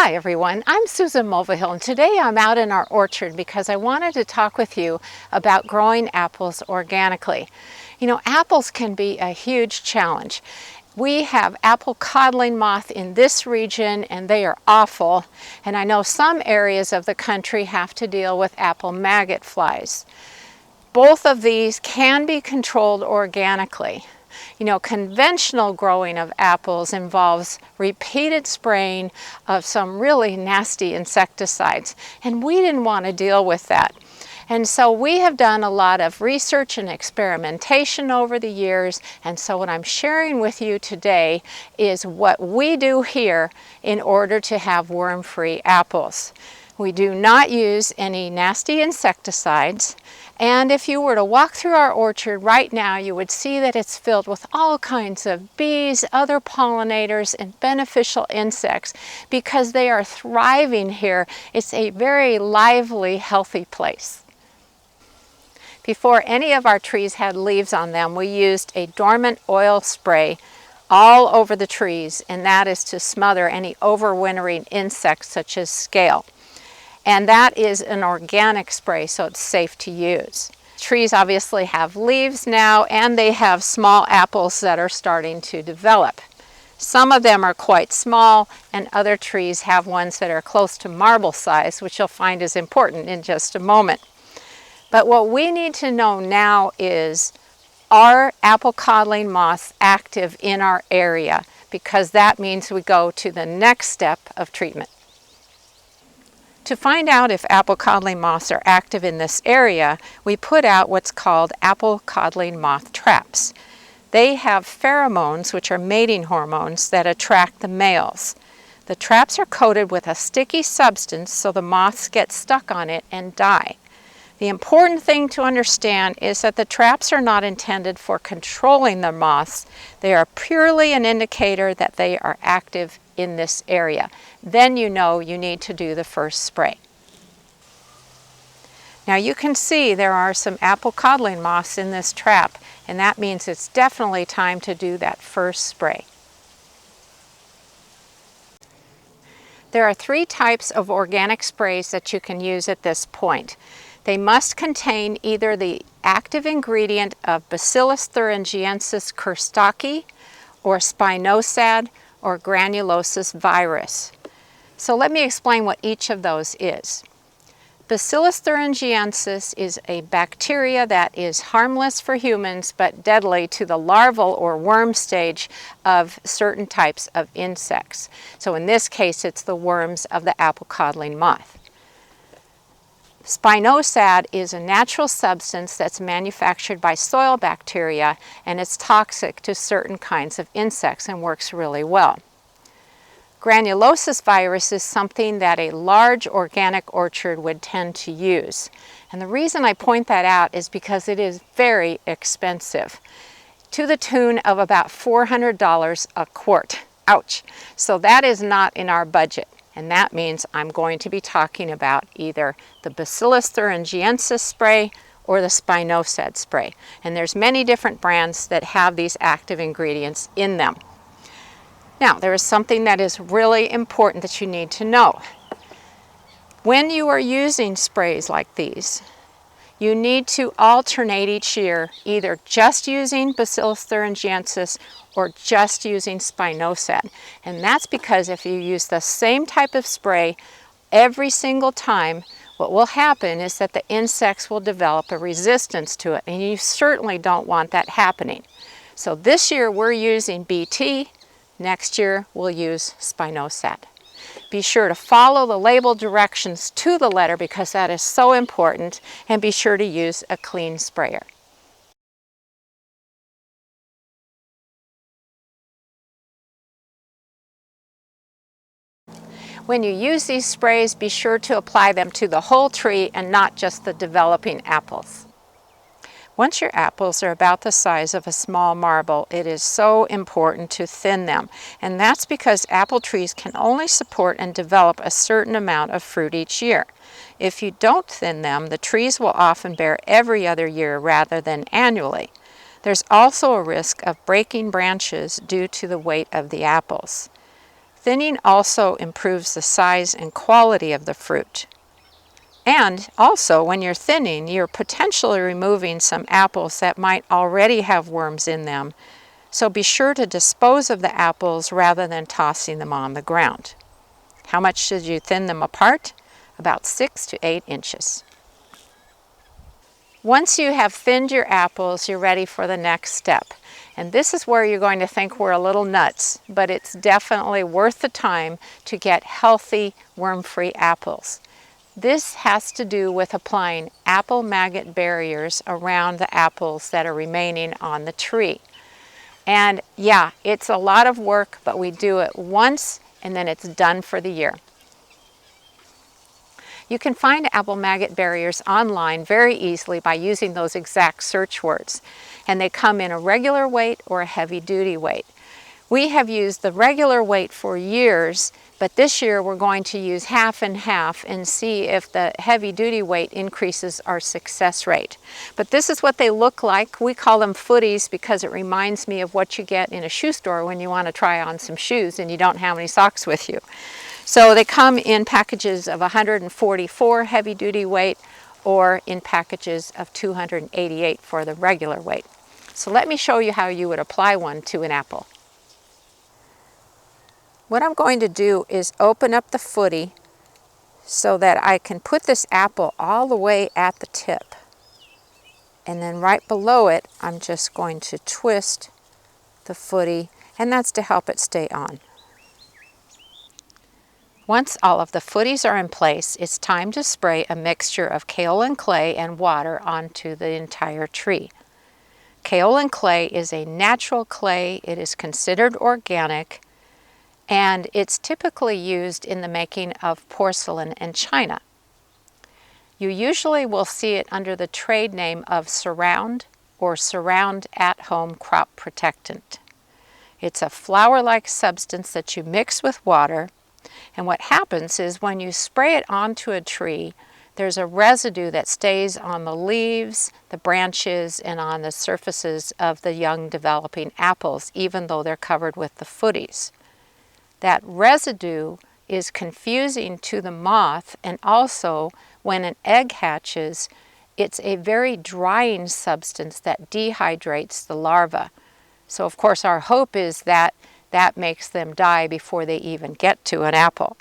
Hi everyone, I'm Susan Mulvihill, and today I'm out in our orchard because I wanted to talk with you about growing apples organically. You know, apples can be a huge challenge. We have apple codling moth in this region and they are awful, and I know some areas of the country have to deal with apple maggot flies. Both of these can be controlled organically. You know, conventional growing of apples involves repeated spraying of some really nasty insecticides, and we didn't want to deal with that. And so we have done a lot of research and experimentation over the years, and so what I'm sharing with you today is what we do here in order to have worm-free apples. We do not use any nasty insecticides, and if you were to walk through our orchard right now, you would see that it's filled with all kinds of bees, other pollinators, and beneficial insects because they are thriving here. It's a very lively, healthy place. Before any of our trees had leaves on them, we used a dormant oil spray all over the trees, and that is to smother any overwintering insects such as scale. And that is an organic spray, so it's safe to use. Trees obviously have leaves now, and they have small apples that are starting to develop. Some of them are quite small, and other trees have ones that are close to marble size, which you'll find is important in just a moment. But what we need to know now is, are apple codling moths active in our area? Because that means we go to the next step of treatment. To find out if apple codling moths are active in this area, we put out what's called apple codling moth traps. They have pheromones, which are mating hormones, that attract the males. The traps are coated with a sticky substance so the moths get stuck on it and die. The important thing to understand is that the traps are not intended for controlling the moths. They are purely an indicator that they are active in this area. Then you know you need to do the first spray. Now you can see there are some apple codling moths in this trap, and that means it's definitely time to do that first spray. There are 3 types of organic sprays that you can use at this point. They must contain either the active ingredient of Bacillus thuringiensis kurstaki, or Spinosad, or Granulosis virus. So let me explain what each of those is. Bacillus thuringiensis is a bacteria that is harmless for humans but deadly to the larval or worm stage of certain types of insects. So in this case, it's the worms of the apple codling moth. Spinosad is a natural substance that's manufactured by soil bacteria, and it's toxic to certain kinds of insects and works really well. Granulosis virus is something that a large organic orchard would tend to use. And the reason I point that out is because it is very expensive, to the tune of about $400 a quart. Ouch! So that is not in our budget. And that means I'm going to be talking about either the Bacillus thuringiensis spray or the Spinosad spray. And there's many different brands that have these active ingredients in them. Now, there is something that is really important that you need to know. When you are using sprays like these, you need to alternate each year, either just using Bacillus thuringiensis or just using Spinosad. And that's because if you use the same type of spray every single time, what will happen is that the insects will develop a resistance to it, and you certainly don't want that happening. So this year we're using BT, next year we'll use Spinosad. Be sure to follow the label directions to the letter because that is so important, and be sure to use a clean sprayer. When you use these sprays, be sure to apply them to the whole tree and not just the developing apples. Once your apples are about the size of a small marble, it is so important to thin them. And that's because apple trees can only support and develop a certain amount of fruit each year. If you don't thin them, the trees will often bear every other year rather than annually. There's also a risk of breaking branches due to the weight of the apples. Thinning also improves the size and quality of the fruit. And also, when you're thinning, you're potentially removing some apples that might already have worms in them. So be sure to dispose of the apples rather than tossing them on the ground. How much should you thin them apart? About 6 to 8 inches. Once you have thinned your apples, you're ready for the next step. And this is where you're going to think we're a little nuts, but it's definitely worth the time to get healthy, worm-free apples. This has to do with applying apple maggot barriers around the apples that are remaining on the tree. And yeah, it's a lot of work, but we do it once and then it's done for the year. You can find apple maggot barriers online very easily by using those exact search words. And they come in a regular weight or a heavy duty weight. We have used the regular weight for years, but this year we're going to use half and half and see if the heavy duty weight increases our success rate. But this is what they look like. We call them footies because it reminds me of what you get in a shoe store when you want to try on some shoes and you don't have any socks with you. So they come in packages of 144 heavy duty weight or in packages of 288 for the regular weight. So let me show you how you would apply one to an apple. What I'm going to do is open up the footy so that I can put this apple all the way at the tip. And then right below it, I'm just going to twist the footy, and that's to help it stay on. Once all of the footies are in place, it's time to spray a mixture of kaolin clay and water onto the entire tree. Kaolin clay is a natural clay. It is considered organic, and it's typically used in the making of porcelain and china. You usually will see it under the trade name of Surround or Surround at-Home Crop Protectant. It's a flour-like substance that you mix with water, and what happens is when you spray it onto a tree, there's a residue that stays on the leaves, the branches, and on the surfaces of the young developing apples, even though they're covered with the footies. That residue is confusing to the moth, and also when an egg hatches, it's a very drying substance that dehydrates the larva. So of course our hope is that that makes them die before they even get to an apple.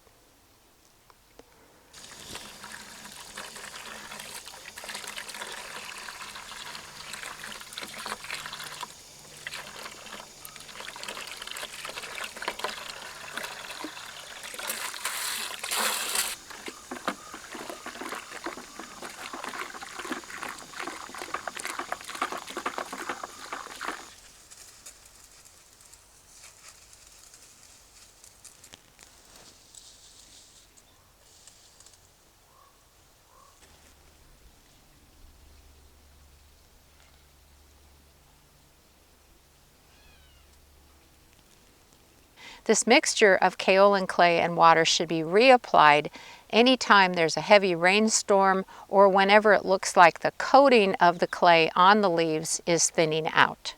This mixture of kaolin clay and water should be reapplied anytime there's a heavy rainstorm or whenever it looks like the coating of the clay on the leaves is thinning out.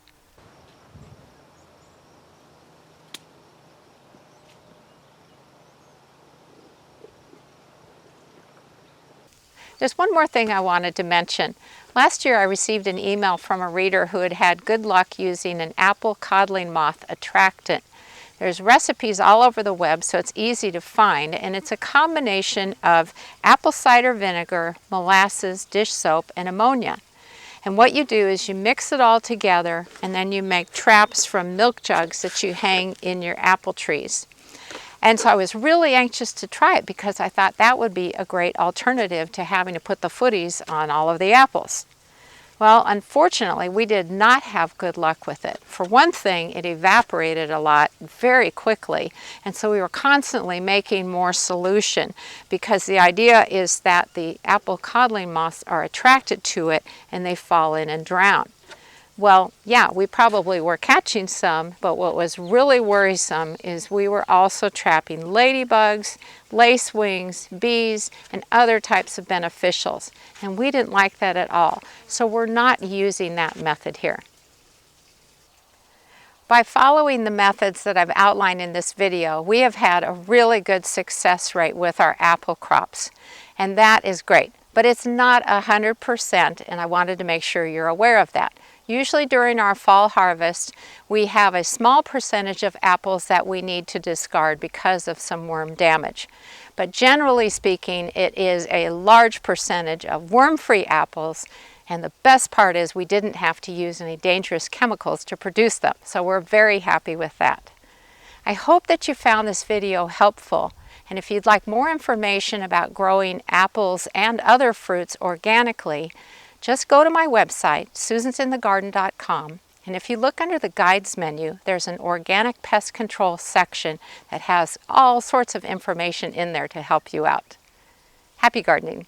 There's one more thing I wanted to mention. Last year I received an email from a reader who had had good luck using an apple codling moth attractant. There's recipes all over the web, so it's easy to find, and it's a combination of apple cider vinegar, molasses, dish soap, and ammonia. And what you do is you mix it all together, and then you make traps from milk jugs that you hang in your apple trees. And so I was really anxious to try it because I thought that would be a great alternative to having to put the footies on all of the apples. Well, unfortunately, we did not have good luck with it. For one thing, it evaporated a lot very quickly, and so we were constantly making more solution because the idea is that the apple codling moths are attracted to it and they fall in and drown. Well, yeah, we probably were catching some, but what was really worrisome is we were also trapping ladybugs, lacewings, bees, and other types of beneficials. And we didn't like that at all. So we're not using that method here. By following the methods that I've outlined in this video, we have had a really good success rate with our apple crops, and that is great. But it's not 100%, and I wanted to make sure you're aware of that. Usually during our fall harvest, we have a small percentage of apples that we need to discard because of some worm damage. But generally speaking, it is a large percentage of worm-free apples, and the best part is we didn't have to use any dangerous chemicals to produce them, so we're very happy with that. I hope that you found this video helpful, and if you'd like more information about growing apples and other fruits organically, just go to my website, susansinthegarden.com, and if you look under the guides menu, there's an organic pest control section that has all sorts of information in there to help you out. Happy gardening!